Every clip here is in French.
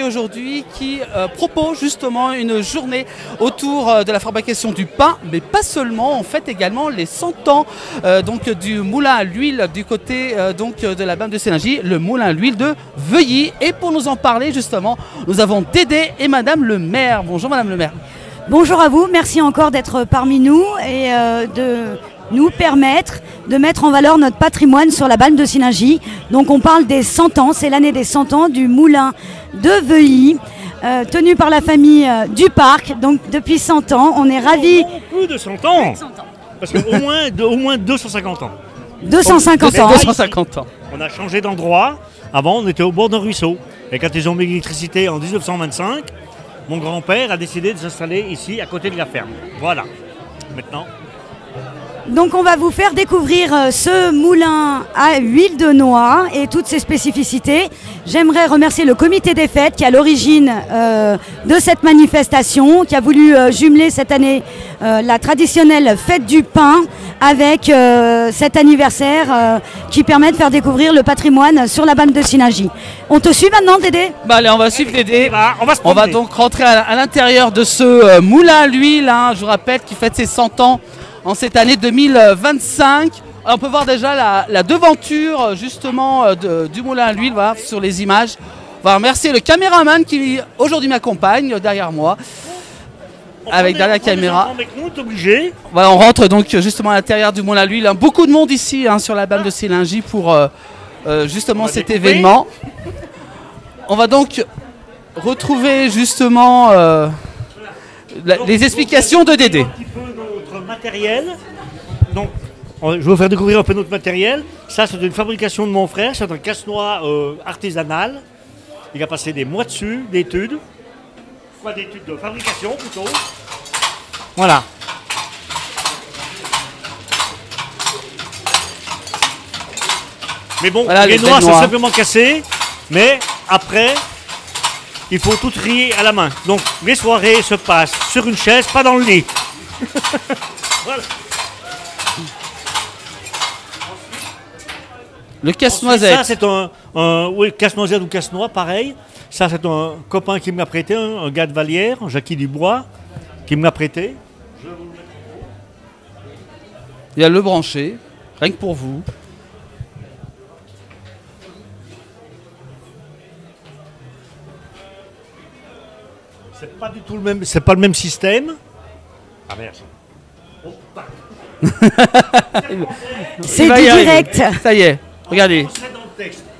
Aujourd'hui qui propose justement une journée autour de la fabrication du pain, mais pas seulement, on fête également les 100 ans donc du moulin à l'huile du côté donc de la BAM de Sélingy, le moulin à l'huile de Veuilly. Et pour nous en parler justement, nous avons Dédé et Madame le maire. Bonjour Madame le maire. Bonjour à vous, merci encore d'être parmi nous et de nous permettre de mettre en valeur notre patrimoine sur la BAM de Sélingy. Donc on parle des 100 ans, c'est l'année des 100 ans du moulin de Veuilly, tenu par la famille du parc. Donc depuis 100 ans, on est ravis. Plus de 100 ans, parce qu'au moins 250 ans. 250 ans. 250 ans. On a changé d'endroit. Avant, on était au bord d'un ruisseau. Et quand ils ont mis l'électricité en 1925, mon grand-père a décidé de s'installer ici, à côté de la ferme. Voilà. Maintenant. Donc on va vous faire découvrir ce moulin à huile de noix et toutes ses spécificités. J'aimerais remercier le comité des fêtes qui est à l'origine de cette manifestation, qui a voulu jumeler cette année la traditionnelle fête du pain avec cet anniversaire qui permet de faire découvrir le patrimoine sur la BAM de Sélingy. On te suit maintenant, Dédé? Bah allez, on va suivre Dédé. On va donc rentrer à l'intérieur de ce moulin à l'huile, hein, je vous rappelle, qui fête ses 100 ans en cette année 2025. Alors, on peut voir déjà la devanture justement du moulin à l'huile, voilà, sur les images. On va remercier le caméraman qui aujourd'hui m'accompagne derrière moi. Avec derrière la caméra. Avec nous, t'es obligé. Voilà, on rentre donc justement à l'intérieur du moulin à l'huile. Beaucoup de monde ici hein, sur la BAM de Sélingy pour justement cet événement. On va donc retrouver justement les explications de Dédé. Un petit peu notre matériel. Donc, je vais vous faire découvrir un peu notre matériel. Ça, c'est une fabrication de mon frère. C'est un casse-noix artisanal. Il a passé des mois dessus, d'études. Quoi, d'études de fabrication plutôt. Voilà. Mais bon, voilà, les noix sont simplement cassées. Mais après, il faut tout trier à la main. Donc, les soirées se passent sur une chaise, pas dans le lit. Voilà. Le casse-noisette. Ça, c'est oui, casse-noisette ou casse-noix, pareil. Ça, c'est un copain qui me l'a prêté, un gars de Vallière, Jackie Dubois, qui me l'a prêté. Il y a le branché, rien que pour vous. C'est pas du tout le même, c'est pas le même système. Ah merde. C'est du direct. Ça y est, regardez.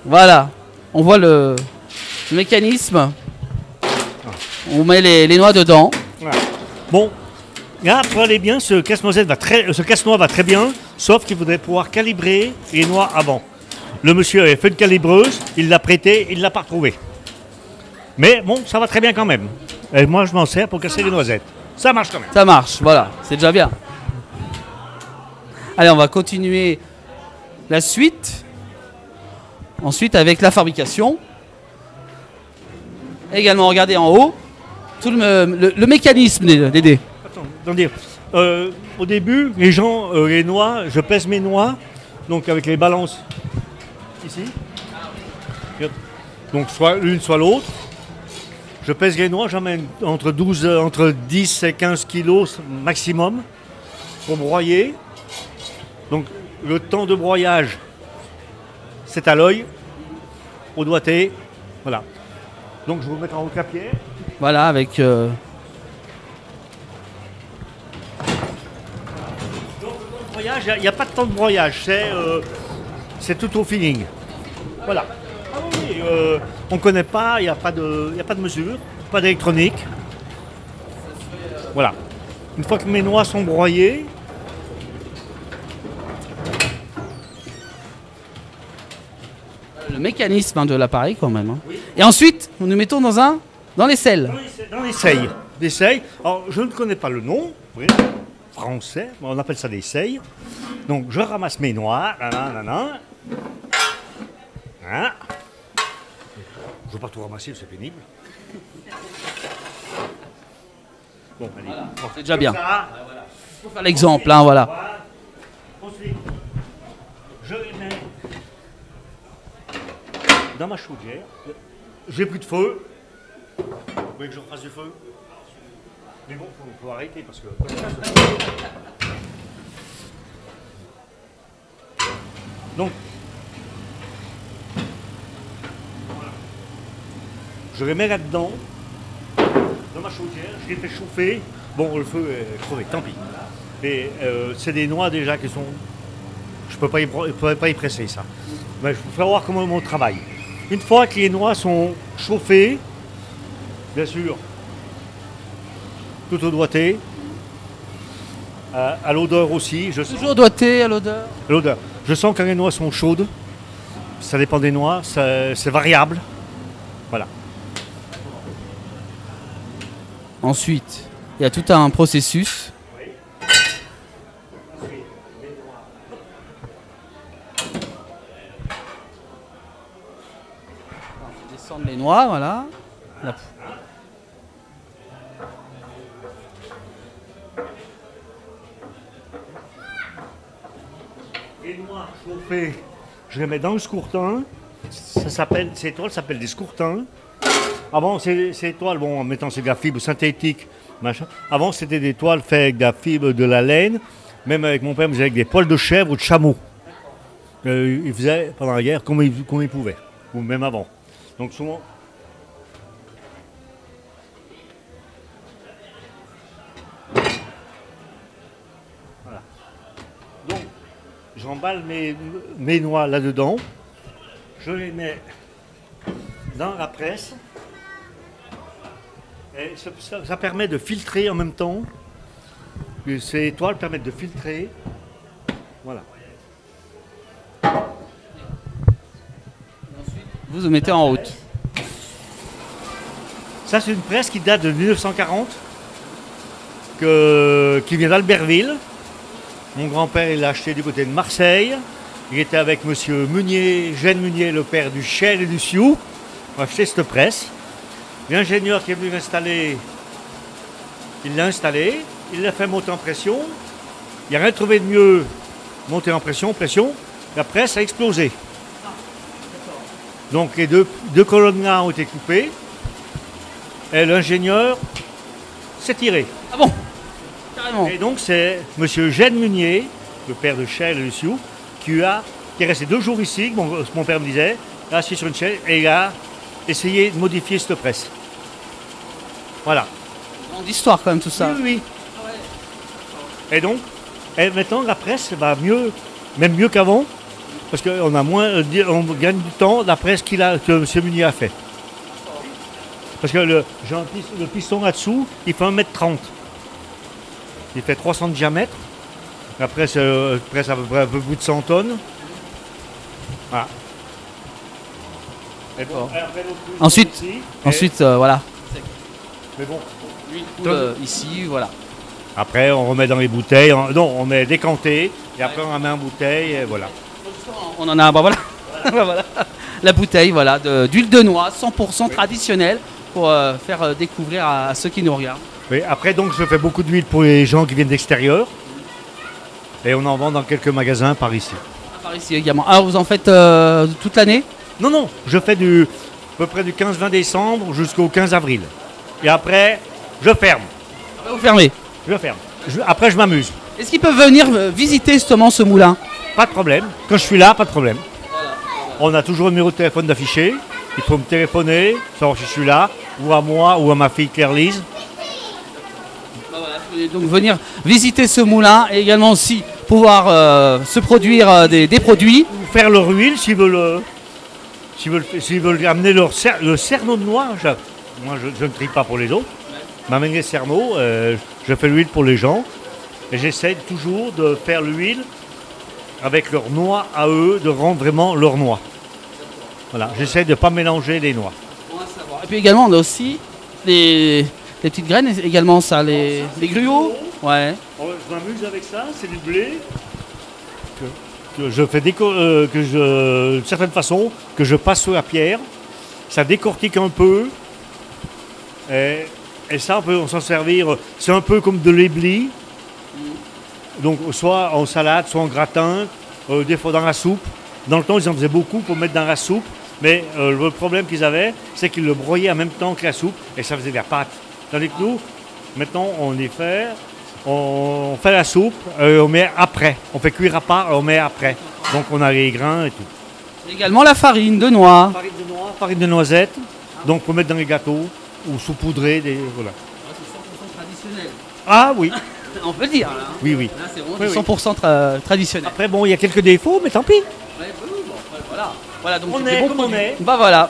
Voilà, on voit le mécanisme. On met les noix dedans. Voilà. Bon, là, pour aller bien, ce casse-noix va très bien, sauf qu'il faudrait pouvoir calibrer les noix avant. Le monsieur avait fait une calibreuse, il l'a prêté, il ne l'a pas retrouvé. Mais bon, ça va très bien quand même. Et moi, je m'en sers pour casser les noisettes. Ça marche quand même. Ça marche, voilà, c'est déjà bien. Allez, on va continuer la suite. Ensuite, avec la fabrication. Également, regardez en haut, tout le mécanisme des dés. Attendez, au début, les noix, je pèse mes noix, donc avec les balances ici. Donc, soit l'une, soit l'autre. Je pèse les noix, j'emmène entre 10 et 15 kilos maximum pour broyer. Donc le temps de broyage, c'est à l'œil, au doigté, voilà. Donc je vais vous mettre en haut de la pierre. Voilà, avec... Donc le temps de broyage, il n'y a pas de temps de broyage, c'est tout au feeling. Voilà. Ah oui, on ne connaît pas, il n'y a pas de mesure, pas d'électronique. Voilà. Une fois que mes noix sont broyées, le mécanisme de l'appareil quand même. Hein. Oui. Et ensuite, nous nous mettons dans les selles. Dans les selles. Alors, je ne connais pas le nom, oui, français, on appelle ça des selles. Donc, je ramasse mes noix, hein. Je ne veux pas tout ramasser, c'est pénible. Bon, allez. Voilà. C'est déjà bien. Il faut faire l'exemple, hein, voilà. Ensuite, je les mets dans ma chaudière. J'ai plus de feu. Vous voulez que je refasse du feu? Mais bon, faut arrêter parce que... Donc, voilà. Je les mets là-dedans, dans ma chaudière, je les fais chauffer. Bon, le feu est crevé, tant pis. Et c'est des noix déjà qui sont... Je ne peux pas y presser ça. Mais il faut voir comment on travaille. Une fois que les noix sont chauffées, bien sûr, tout au doigté, à l'odeur aussi. Toujours doigté à l'odeur. L'odeur. Je sens quand les noix sont chaudes. Ça dépend des noix, c'est variable. Voilà. Ensuite, il y a tout un processus. Descendre les noix, voilà. Les noix chauffées, je les mets dans le scourtin. Ces toiles s'appellent des scourtins. Avant, ces toiles, bon, en mettant c'est de la fibre synthétique, machin. Avant, c'était des toiles faites avec de la fibre, de la laine. Même avec mon père, on faisait avec des poils de chèvre ou de chameau. Il faisait pendant la guerre comme il pouvait, ou même avant. Donc souvent. Voilà. Donc, j'emballe mes noix là-dedans. Je les mets dans la presse. Et ça permet de filtrer en même temps. Ces toiles permettent de filtrer. Voilà. Vous mettez en route. Ça, c'est une presse qui date de 1940, qui vient d'Albertville. Mon grand-père l'a acheté du côté de Marseille. Il était avec monsieur Meunier, Gênes Meunier, le père du Chêne et du Sioux. On a acheté cette presse. L'ingénieur qui est venu l'installer, il l'a installé, il l'a fait monter en pression. Il n'a rien trouvé de mieux, monter en pression, la presse a explosé. Donc les deux colonnes là ont été coupées et l'ingénieur s'est tiré. Ah bon? Carrément. Et donc c'est monsieur Gênes Meunier, le père de Chêne et de Sioux, qui est resté 2 jours ici, mon père me disait, assis sur une chaise, et il a essayé de modifier cette presse. Voilà. Grande histoire quand même tout ça. Oui, oui. Et donc, maintenant la presse va mieux, même mieux qu'avant, parce qu'on a on gagne du temps, la presse que M. Meunier a fait. Parce que le piston là-dessous, il fait 1,30 m. Il fait 300 de diamètre. La presse à peu près un peu plus de 100 tonnes. Voilà. Et bon, ensuite, voilà. Mais bon. Ici, voilà. Après, on remet dans les bouteilles. On met décanté. Et après, on remet en bouteille. Et voilà. On en a, bah voilà. Voilà. La bouteille, voilà, d'huile de noix, 100% traditionnelle, pour faire découvrir à ceux qui nous regardent. Oui, après, donc, je fais beaucoup d'huile pour les gens qui viennent d'extérieur. Et on en vend dans quelques magasins par ici. Par ici également. Ah, vous en faites toute l'année? Non, je fais à peu près du 15-20 décembre jusqu'au 15 avril. Et après, je ferme. Vous fermez? Je ferme. Après, je m'amuse. Est-ce qu'ils peuvent venir visiter justement ce moulin? Pas de problème. Quand je suis là, pas de problème. On a toujours le numéro de téléphone d'affiché. Il faut me téléphoner, savoir si je suis là, ou à moi, ou à ma fille Claire-Lise. Donc venir visiter ce moulin et également aussi pouvoir se produire des produits. Ou faire leur huile s'ils veulent amener le cerneau de noix. Moi, je ne trie pas pour les autres. M'amène les cerneaux, je fais l'huile pour les gens. Et j'essaie toujours de faire l'huile avec leur noix à eux, de rendre vraiment leur noix. Voilà, j'essaie de ne pas mélanger les noix. Et puis également, on a aussi les petites graines, également ça, les gruots. Ouais. Je m'amuse avec ça, c'est du blé que je fais d'une certaine façon, que je passe sur la pierre. Ça décortique un peu. Et ça, on s'en servir. C'est un peu comme de l'éblis. Donc, soit en salade, soit en gratin, des fois dans la soupe. Dans le temps, ils en faisaient beaucoup pour mettre dans la soupe. Mais le problème qu'ils avaient, c'est qu'ils le broyaient en même temps que la soupe et ça faisait de la pâte. Tandis que nous, maintenant, on fait la soupe, on met après. On fait cuire à part et on met après. Donc on a les grains et tout. Également la farine de noix. Farine de noix, farine de noisette. Donc pour mettre dans les gâteaux ou saupoudrer. Voilà. C'est 100% traditionnel. Ah oui, On peut le dire. Là, hein. oui, oui. Là, c'est Oui, vraiment oui. 100% traditionnel. Après, bon, il y a quelques défauts, mais tant pis. Ouais, bon, voilà. Voilà, donc On des est bons comme on produits. est. Bah voilà.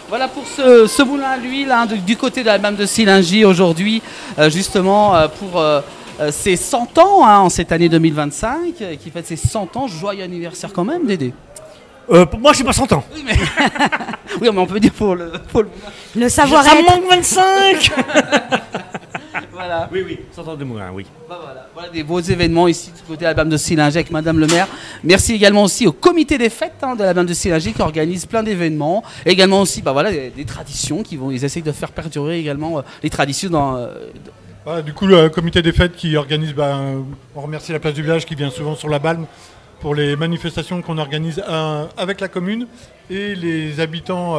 Voilà pour ce moulin à l'huile hein, du côté de l'Albâme de Sillingy aujourd'hui, justement pour ses 100 ans hein, en cette année 2025, qui fête ses 100 ans. Joyeux anniversaire quand même, Dédé. Pour moi, je suis pas 100 ans. Oui, mais, oui, mais on peut dire pour le moulin. Le Ça savoir-être. manque 25. Voilà. Oui, oui, 100 ans de moulin, oui. Bah voilà. Voilà des beaux événements ici du côté de l'Albâme de Sillingy avec Madame le maire. Merci également aussi au comité des fêtes hein, de l'Albâme de Sillingy qui organise plein d'événements. Également aussi bah voilà, des traditions ils essayent de faire perdurer également les traditions dans... Voilà, du coup, le comité des fêtes qui organise, on remercie la place du village qui vient souvent sur la Balme pour les manifestations qu'on organise avec la commune et les habitants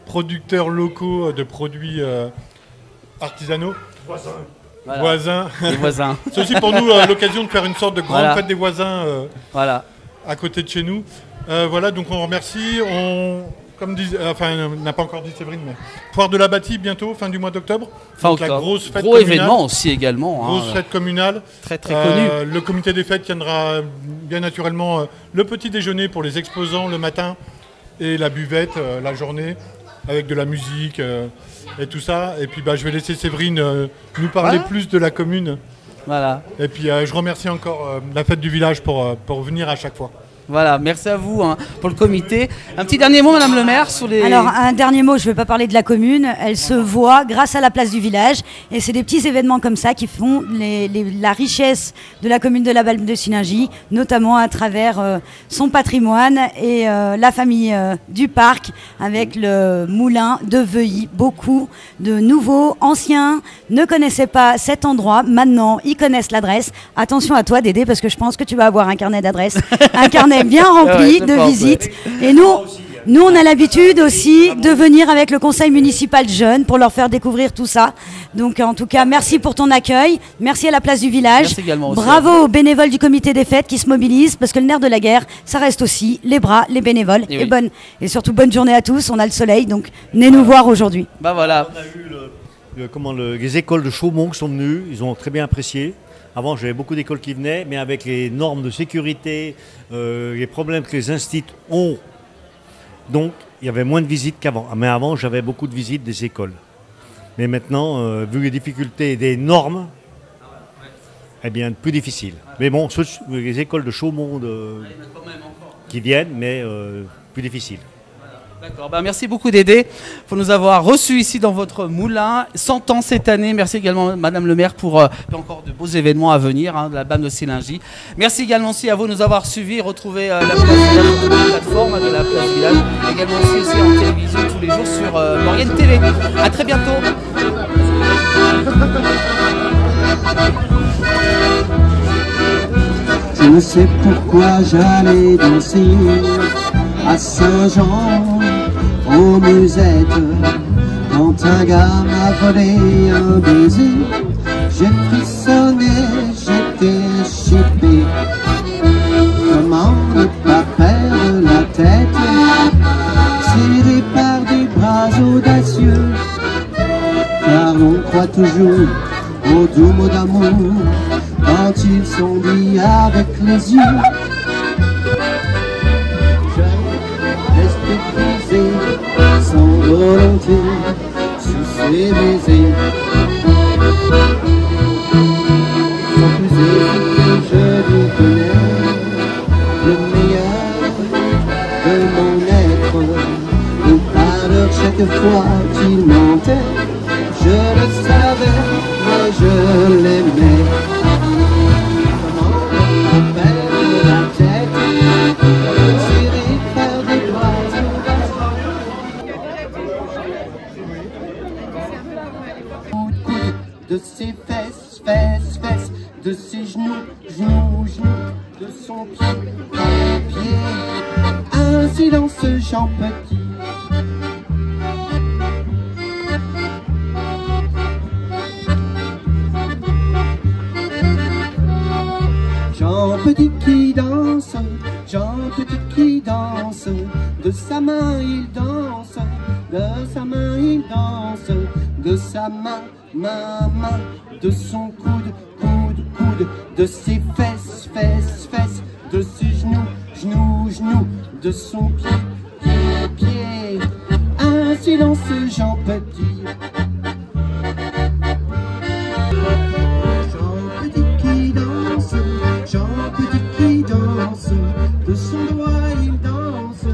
producteurs locaux de produits artisanaux. Voilà. Voisins. Les voisins. C'est aussi pour nous l'occasion de faire une sorte de grande Voilà. fête des voisins Voilà. à côté de chez nous. Voilà, donc on remercie. Comme dit, on n'a pas encore dit Séverine, mais Foire de la Bâtie bientôt, fin du mois d'octobre. Fin Donc, octobre. la grosse fête Gros communale. événement aussi également. Grosse hein, fête communale. très très connu. Le comité des fêtes tiendra bien naturellement le petit déjeuner pour les exposants le matin et la buvette la journée avec de la musique et tout ça. Et puis je vais laisser Séverine nous parler Voilà. plus de la commune. Voilà. Et puis je remercie encore la fête du village pour venir à chaque fois. Voilà, merci à vous hein, pour le comité. Un petit dernier mot, Madame le maire, sur les... Alors, un dernier mot, je ne vais pas parler de la commune. Elle se voit grâce à la place du village. Et c'est des petits événements comme ça qui font la richesse de la commune de la Balme de Sillingy, notamment à travers son patrimoine et la famille du parc avec le moulin de Veuilly. Beaucoup de nouveaux, anciens ne connaissaient pas cet endroit. Maintenant, ils connaissent l'adresse. Attention à toi, Dédé, parce que je pense que tu vas avoir un carnet d'adresses, un carnet bien rempli Ouais, je de pense, visites. Et nous, on a l'habitude aussi de venir avec le conseil municipal jeune pour leur faire découvrir tout ça. Donc, en tout cas, merci pour ton accueil. Merci à la place du village. Merci également aussi. Bravo aux bénévoles du comité des fêtes qui se mobilisent parce que le nerf de la guerre, ça reste aussi les bras, les bénévoles. Et oui. Et surtout, bonne journée à tous. On a le soleil, donc venez nous voir aujourd'hui. Bah voilà. On a eu les écoles de Chaumont qui sont venues, ils ont très bien apprécié. Avant, j'avais beaucoup d'écoles qui venaient, mais avec les normes de sécurité, les problèmes que les instituts ont, donc il y avait moins de visites qu'avant. Mais avant, j'avais beaucoup de visites des écoles. Mais maintenant, vu les difficultés des normes, eh bien, plus difficile. Mais bon, les écoles de Chaumont qui viennent, mais plus difficile. D'accord, bah merci beaucoup Dédé pour nous avoir reçus ici dans votre moulin. 100 ans cette année. Merci également Madame le maire pour encore de beaux événements à venir hein, de la Balme de Sillingy. Merci également aussi à vous de nous avoir suivis, retrouver la place village sur la plateforme de la place village. Également aussi en télévision tous les jours sur Maurienne TV. À très bientôt. Je ne sais pourquoi j'allais danser à Saint-Jean, aux musettes. Quand un gars m'a volé un baiser, j'ai frissonné, j'étais chippé. Comment ne pas perdre la tête, tiré par des bras audacieux, car on croit toujours aux doux mots d'amour quand ils sont dits avec les yeux. Je reste brisé sans volonté sous ces baisers. Sans plus que je lui connais le meilleur de mon être. Il parle chaque fois qu'il mentait. Je le savais, mais je l'aimais. Comment ne pas perdre la tête, tiré par des bras audacieux. De ses fesses, fesses, fesses, de ses genoux, genoux, genoux, de son pied, pied, pied. Un silence Jean Petit. qui danse, Jean Petit qui danse, de sa main il danse, de sa main il danse, de sa main, main, de son coude, coude, de ses fesses, fesses, de ses genoux, de son pied, pied, ainsi danse Jean Petit. Jean Petit qui danse, Jean Petit qui danse, de son doigt il danse,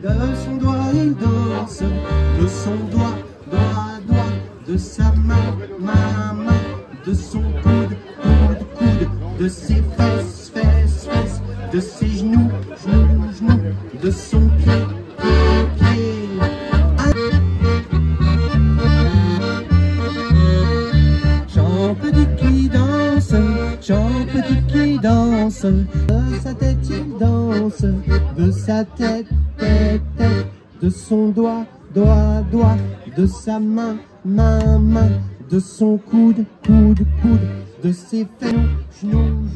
de son doigt il danse, de son doigt, de sa main, main, de son coude, coude, de ses fesses, fesses, de ses genoux, de son pied, pied. Jean Petit qui danse, Jean Petit qui danse, de sa tête il danse, de sa tête, tête, de son doigt, doigt, de sa main, main, de son coude, coude, de ses fesses, genoux,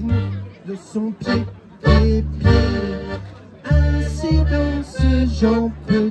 de son pied, pied. Ainsi danse Jean Petit.